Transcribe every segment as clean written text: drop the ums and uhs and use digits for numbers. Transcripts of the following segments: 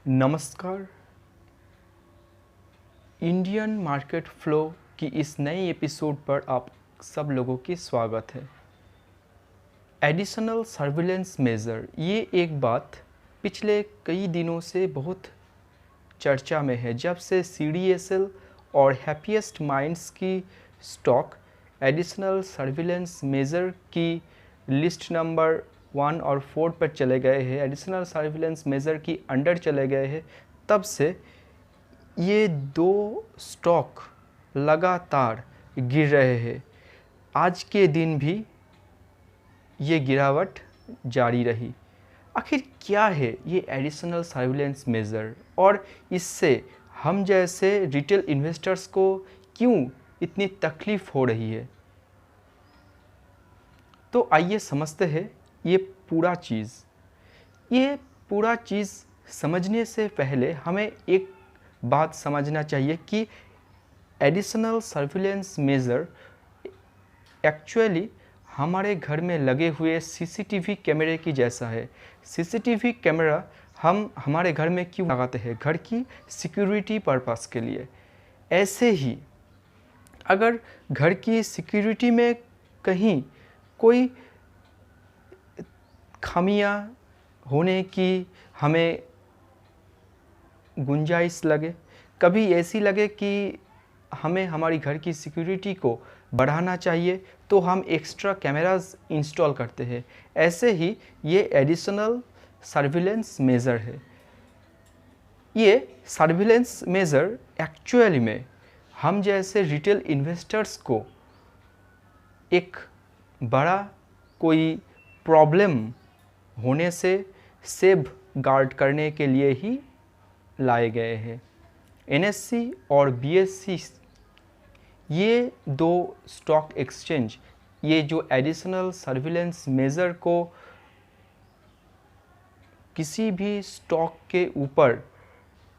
नमस्कार। Indian market flow की इस नए एपिसोड पर आप सब लोगों की स्वागत है। एडिशनल सर्विलेंस मेजर, ये एक बात पिछले कई दिनों से बहुत चर्चा में है। जब से CDSL और हैप्पीएस्ट माइंड्स की स्टॉक एडिशनल सर्विलेंस मेजर की लिस्ट नंबर 1 और 4 पर चले गए हैं, एडिशनल सर्विलेंस मेजर की अंडर चले गए हैं, तब से ये दो स्टॉक लगातार गिर रहे हैं। आज के दिन भी ये गिरावट जारी रही। आखिर क्या है ये एडिशनल सर्विलेंस मेजर और इससे हम जैसे रिटेल इन्वेस्टर्स को क्यों इतनी तकलीफ़ हो रही है? तो आइए समझते हैं ये पूरा चीज़ समझने से पहले हमें एक बात समझना चाहिए कि एडिशनल सर्विलेंस मेजर एक्चुअली हमारे घर में लगे हुए CCTV कैमरे की जैसा है। CCTV कैमरा हम हमारे घर में क्यों लगाते हैं? घर की सिक्योरिटी पर्पस के लिए। ऐसे ही अगर घर की सिक्योरिटी में कहीं कोई खामियां होने की हमें गुंजाइश लगे, कभी ऐसी लगे कि हमें हमारी घर की सिक्योरिटी को बढ़ाना चाहिए, तो हम एक्स्ट्रा कैमरास इंस्टॉल करते हैं। ऐसे ही ये एडिशनल सर्विलेंस मेजर है। ये सर्विलेंस मेजर एक्चुअली में हम जैसे रिटेल इन्वेस्टर्स को एक बड़ा कोई प्रॉब्लम होने से सेव गार्ड करने के लिए ही लाए गए हैं। NSE और BSE, ये दो स्टॉक एक्सचेंज ये जो एडिशनल सर्विलेंस मेजर को किसी भी स्टॉक के ऊपर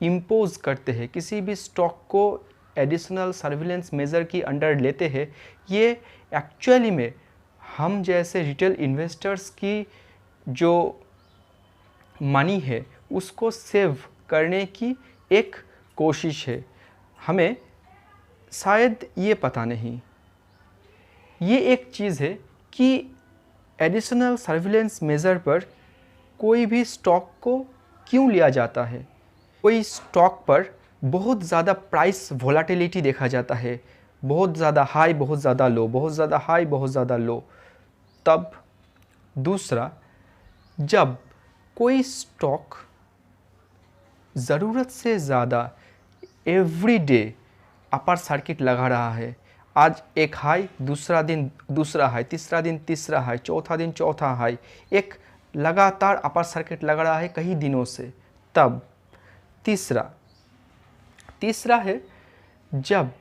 इम्पोज करते हैं, किसी भी स्टॉक को एडिशनल सर्विलेंस मेजर की अंडर लेते हैं, ये एक्चुअली में हम जैसे रिटेल इन्वेस्टर्स की जो मनी है उसको सेव करने की एक कोशिश है। हमें शायद ये पता नहीं, ये एक चीज़ है कि एडिशनल सर्विलेंस मेजर पर कोई भी स्टॉक को क्यों लिया जाता है। कोई स्टॉक पर बहुत ज़्यादा प्राइस वोलेटिलिटी देखा जाता है, बहुत ज़्यादा हाई, बहुत ज़्यादा लो, बहुत ज़्यादा हाई, बहुत ज़्यादा लो। तब दूसरा, जब कोई स्टॉक ज़रूरत से ज़्यादा एवरी डे अपर सर्किट लगा रहा है, आज एक हाई, दूसरा दिन दूसरा हाई, तीसरा दिन तीसरा हाई, चौथा दिन चौथा हाई, एक लगातार अपर सर्किट लग रहा है कई दिनों से, तब तीसरा है जब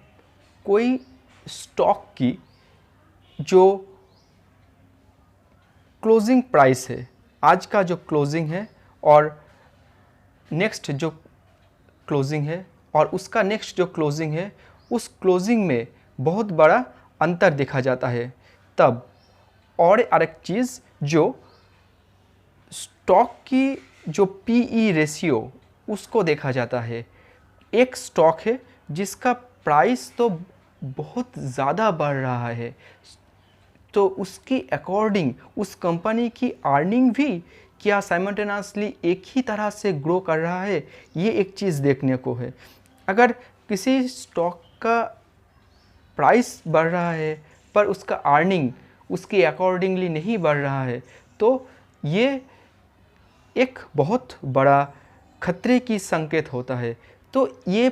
कोई स्टॉक की जो क्लोजिंग प्राइस है, आज का जो क्लोजिंग है और नेक्स्ट जो क्लोजिंग है और उसका नेक्स्ट जो क्लोजिंग है, उस क्लोजिंग में बहुत बड़ा अंतर देखा जाता है। तब और एक चीज़, जो स्टॉक की जो PE रेशियो उसको देखा जाता है। एक स्टॉक है जिसका प्राइस तो बहुत ज़्यादा बढ़ रहा है, तो उसकी अकॉर्डिंग उस कंपनी की अर्निंग भी क्या साइमल्टेनियसली एक ही तरह से ग्रो कर रहा है, ये एक चीज़ देखने को है। अगर किसी स्टॉक का प्राइस बढ़ रहा है पर उसका अर्निंग उसके अकॉर्डिंगली नहीं बढ़ रहा है, तो ये एक बहुत बड़ा खतरे की संकेत होता है। तो ये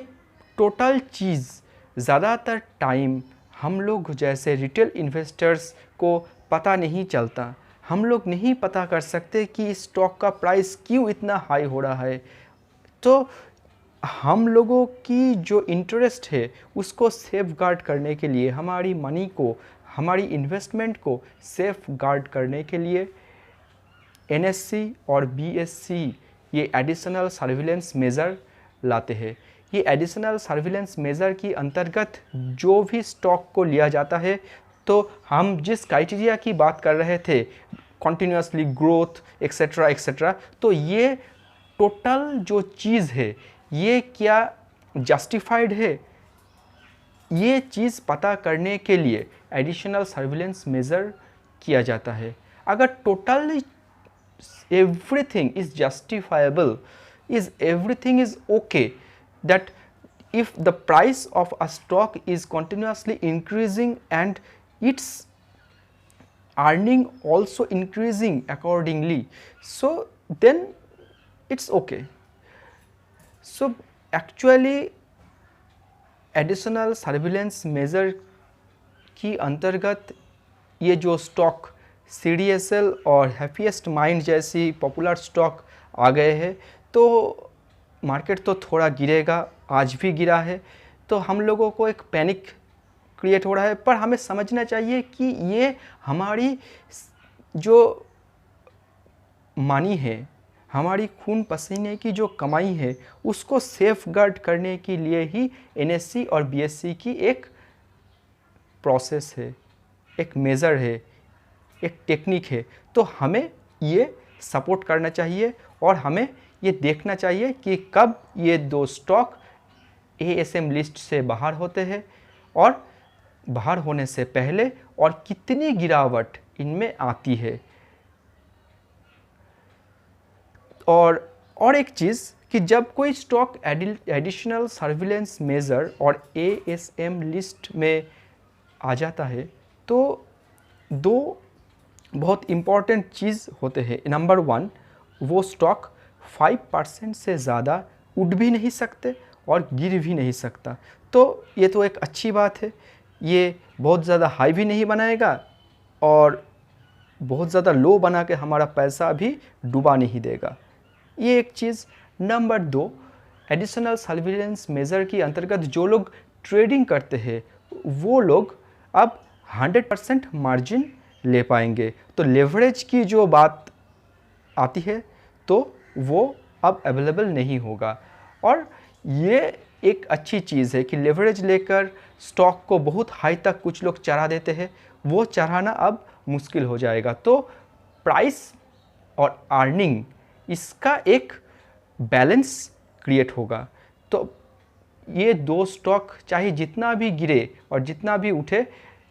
टोटल चीज़ ज़्यादातर टाइम हम लोग जैसे रिटेल इन्वेस्टर्स को पता नहीं चलता। हम लोग नहीं पता कर सकते कि इस स्टॉक का प्राइस क्यों इतना हाई हो रहा है। तो हम लोगों की जो इंटरेस्ट है उसको सेफ गार्ड करने के लिए, हमारी मनी को, हमारी इन्वेस्टमेंट को सेफ गार्ड करने के लिए NSE और BSE ये एडिशनल सर्विलेंस मेजर लाते हैं। ये एडिशनल सर्विलेंस मेजर की अंतर्गत जो भी स्टॉक को लिया जाता है, तो हम जिस क्राइटेरिया की बात कर रहे थे, कॉन्टिन्यूसली ग्रोथ एक्सेट्रा एक्सेट्रा, तो ये टोटल जो चीज़ है ये क्या जस्टिफाइड है, ये चीज़ पता करने के लिए एडिशनल सर्विलेंस मेज़र किया जाता है। अगर total everything is justifiable, is everything is okay, that if the price of a stock is continuously increasing and its earning also increasing accordingly, so then it's okay. So actually additional surveillance measure की अंतर्गत ये जो stock CDSL और happiest mind जैसी popular stock आ गए हैं, तो market तो थोड़ा गिरेगा, आज भी गिरा है, तो हम लोगों को एक पैनिक क्रिएट हो रहा है। पर हमें समझना चाहिए कि ये हमारी जो मनी है, हमारी खून पसीने की जो कमाई है, उसको सेफ गार्ड करने के लिए ही NSE और BSE की एक प्रोसेस है, एक मेज़र है, एक टेक्निक है। तो हमें ये सपोर्ट करना चाहिए और हमें ये देखना चाहिए कि कब ये दो स्टॉक ASM लिस्ट से बाहर होते हैं और बाहर होने से पहले और कितनी गिरावट इनमें आती है। और एक चीज़ कि जब कोई स्टॉक एडिशनल सर्विलेंस मेज़र और ASM लिस्ट में आ जाता है, तो दो बहुत इम्पॉर्टेंट चीज़ होते हैं। नंबर 1, वो स्टॉक 5% से ज़्यादा उठ भी नहीं सकते और गिर भी नहीं सकता। तो ये तो एक अच्छी बात है, ये बहुत ज़्यादा हाई भी नहीं बनाएगा और बहुत ज़्यादा लो बना के हमारा पैसा भी डुबा नहीं देगा। ये एक चीज़। नंबर 2, एडिशनल सर्विलेंस मेज़र की अंतर्गत जो लोग ट्रेडिंग करते हैं, वो लोग अब 100% मार्जिन ले पाएंगे। तो लेवरेज की जो बात आती है तो वो अब अवेलेबल नहीं होगा। और ये एक अच्छी चीज़ है कि लेवरेज लेकर स्टॉक को बहुत हाई तक कुछ लोग चढ़ा देते हैं, वो चढ़ाना अब मुश्किल हो जाएगा। तो प्राइस और अर्निंग, इसका एक बैलेंस क्रिएट होगा। तो ये दो स्टॉक चाहे जितना भी गिरे और जितना भी उठे,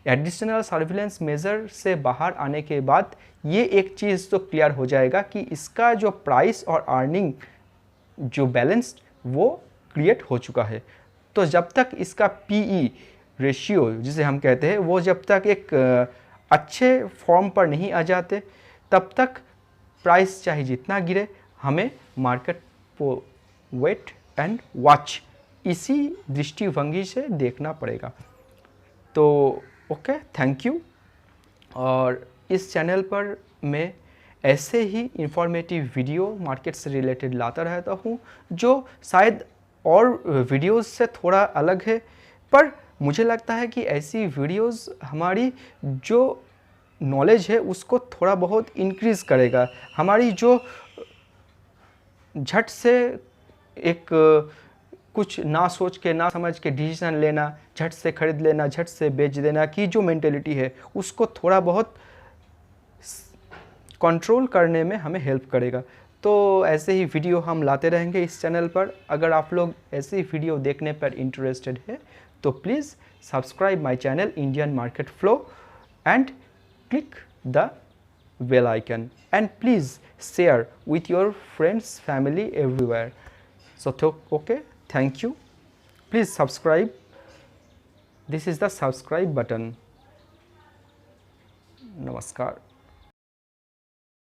एडिशनल सर्विलेंस मेज़र से बाहर आने के बाद ये एक चीज़ तो क्लियर हो जाएगा कि इसका जो प्राइस और अर्निंग जो बैलेंस वो क्रिएट हो चुका है। तो जब तक इसका PE रेशियो जिसे हम कहते हैं, वो जब तक एक अच्छे फॉर्म पर नहीं आ जाते, तब तक प्राइस चाहे जितना गिरे, हमें मार्केट को वेट एंड वॉच इसी दृष्टिभंगी से देखना पड़ेगा। तो ओके, थैंक यू। और इस चैनल पर मैं ऐसे ही इंफॉर्मेटिव वीडियो मार्केट से रिलेटेड लाता रहता हूँ, जो शायद और वीडियोस से थोड़ा अलग है, पर मुझे लगता है कि ऐसी वीडियोस हमारी जो नॉलेज है उसको थोड़ा बहुत इंक्रीज़ करेगा। हमारी जो झट से एक कुछ ना सोच के ना समझ के डिसीजन लेना, झट से खरीद लेना, झट से बेच देना की जो मेंटेलिटी है, उसको थोड़ा बहुत कंट्रोल करने में हमें हेल्प करेगा। तो ऐसे ही वीडियो हम लाते रहेंगे इस चैनल पर। अगर आप लोग ऐसे ही वीडियो देखने पर इंटरेस्टेड है तो please subscribe my channel Indian market flow and click the bell icon, and please share with your friends, family, everywhere. So okay, thank you. Please subscribe. This is the subscribe button. Namaskar.